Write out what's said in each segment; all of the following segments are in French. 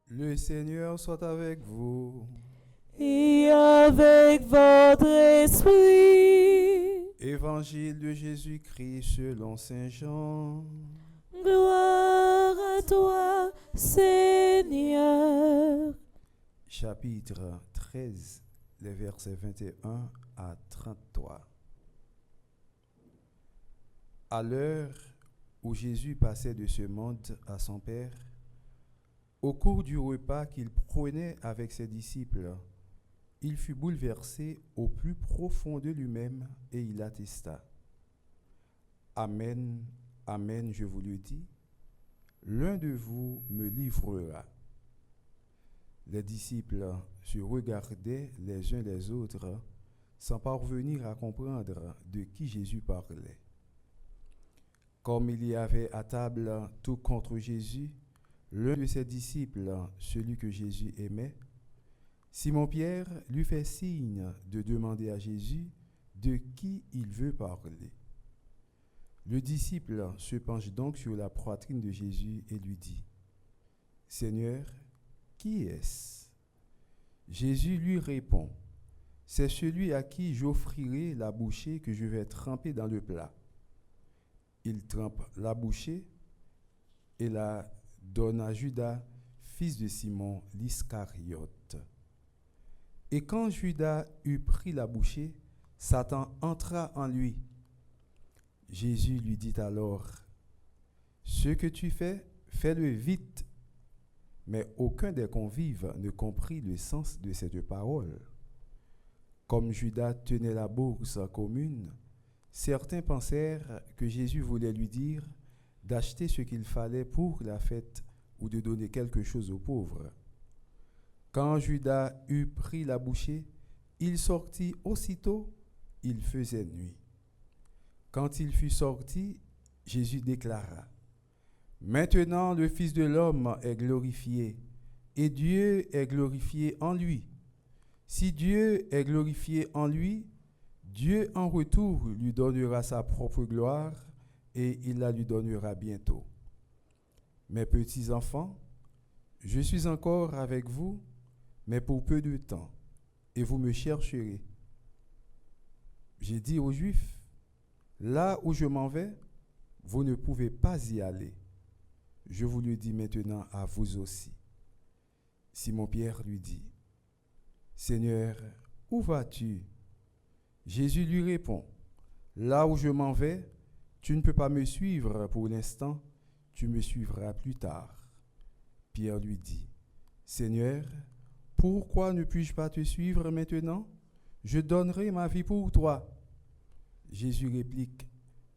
Le Seigneur soit avec vous. Et avec votre esprit. Évangile de Jésus-Christ selon Saint Jean. Gloire à toi, Seigneur. Chapitre 13, les versets 21 à 33. À l'heure où Jésus passait de ce monde à son Père, au cours du repas qu'il prenait avec ses disciples, il fut bouleversé au plus profond de lui-même et il attesta. Amen, amen, je vous le dis, l'un de vous me livrera. Les disciples se regardaient les uns les autres sans parvenir à comprendre de qui Jésus parlait. Comme il y avait à table tout contre Jésus, l'un de ses disciples, celui que Jésus aimait, Simon-Pierre lui fait signe de demander à Jésus de qui il veut parler. Le disciple se penche donc sur la poitrine de Jésus et lui dit : « Seigneur, qui est-ce » Jésus lui répond : « C'est celui à qui j'offrirai la bouchée que je vais tremper dans le plat. » Il trempe la bouchée et la donne à Judas, fils de Simon l'Iscariote. Et quand Judas eut pris la bouchée, Satan entra en lui. Jésus lui dit alors : « Ce que tu fais, fais-le vite. » Mais aucun des convives ne comprit le sens de cette parole. Comme Judas tenait la bourse commune, certains pensèrent que Jésus voulait lui dire d'acheter ce qu'il fallait pour la fête ou de donner quelque chose aux pauvres. Quand Judas eut pris la bouchée, il sortit aussitôt, il faisait nuit. Quand il fut sorti, Jésus déclara : « Maintenant le Fils de l'homme est glorifié, et Dieu est glorifié en lui. Si Dieu est glorifié en lui, Dieu en retour lui donnera sa propre gloire, et il la lui donnera bientôt. Mes petits enfants, je suis encore avec vous, mais pour peu de temps, et vous me chercherez. J'ai dit aux Juifs : là où je m'en vais, vous ne pouvez pas y aller. Je vous le dis maintenant à vous aussi. Simon-Pierre lui dit : Seigneur, où vas-tu ? Jésus lui répond : là où je m'en vais, tu ne peux pas me suivre pour l'instant, tu me suivras plus tard. Pierre lui dit : Seigneur, pourquoi ne puis-je pas te suivre maintenant ? Je donnerai ma vie pour toi. Jésus réplique :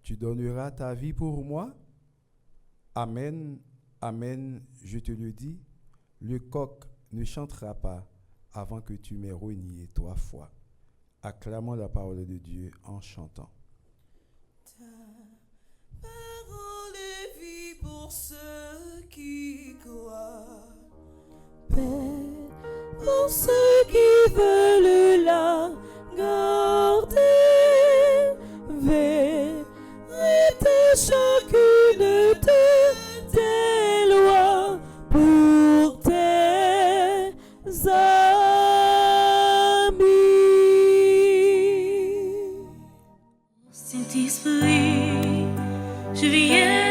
tu donneras ta vie pour moi ? Amen, amen, je te le dis, le coq ne chantera pas avant que tu m'aies renié 3 fois. Acclamons la parole de Dieu en chantant. Ta parole est vie pour ceux qui croient. Paix pour ceux qui veulent la garder. Vérité chacune de tes lois pour tes amis. Saint-Esprit, je viens